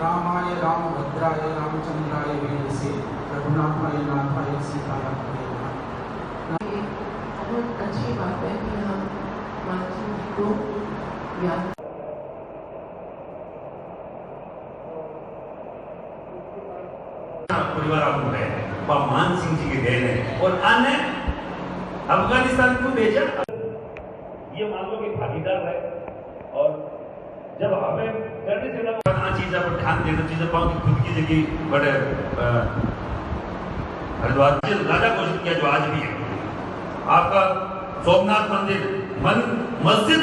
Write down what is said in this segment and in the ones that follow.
रामाय रामभद्राय रामचंद्राय वेदसे रघुनाथाय नाथाय सीताय बहुत अच्छी बात है कि हम मानसिंह जी को याद परिवार है और मान सिंह जी के देन है और अन्य अफगानिस्तान को भेजा ये मान लो कि भागीदार है और जब हमें करने से लगा चीज़ पर ध्यान देना चीज़ें पाऊँ कि खुद की जगह बड़े हरिद्वार राजा घोषित किया जो आज भी है आपका सोमनाथ मंदिर मस्जिद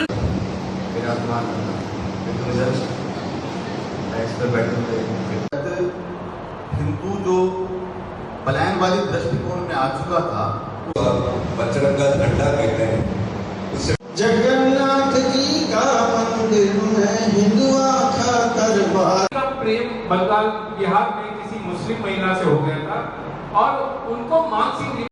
हिंदू जो पलायन वाली दृष्टिकोण में आ चुका था बजरंग का झंडा कहते हैं। जगन्नाथ जी का मंदिर में हिंदुआ का दरबार का प्रेम बंगाल बिहार में किसी मुस्लिम महिला से हो गया था और उनको मान सिंह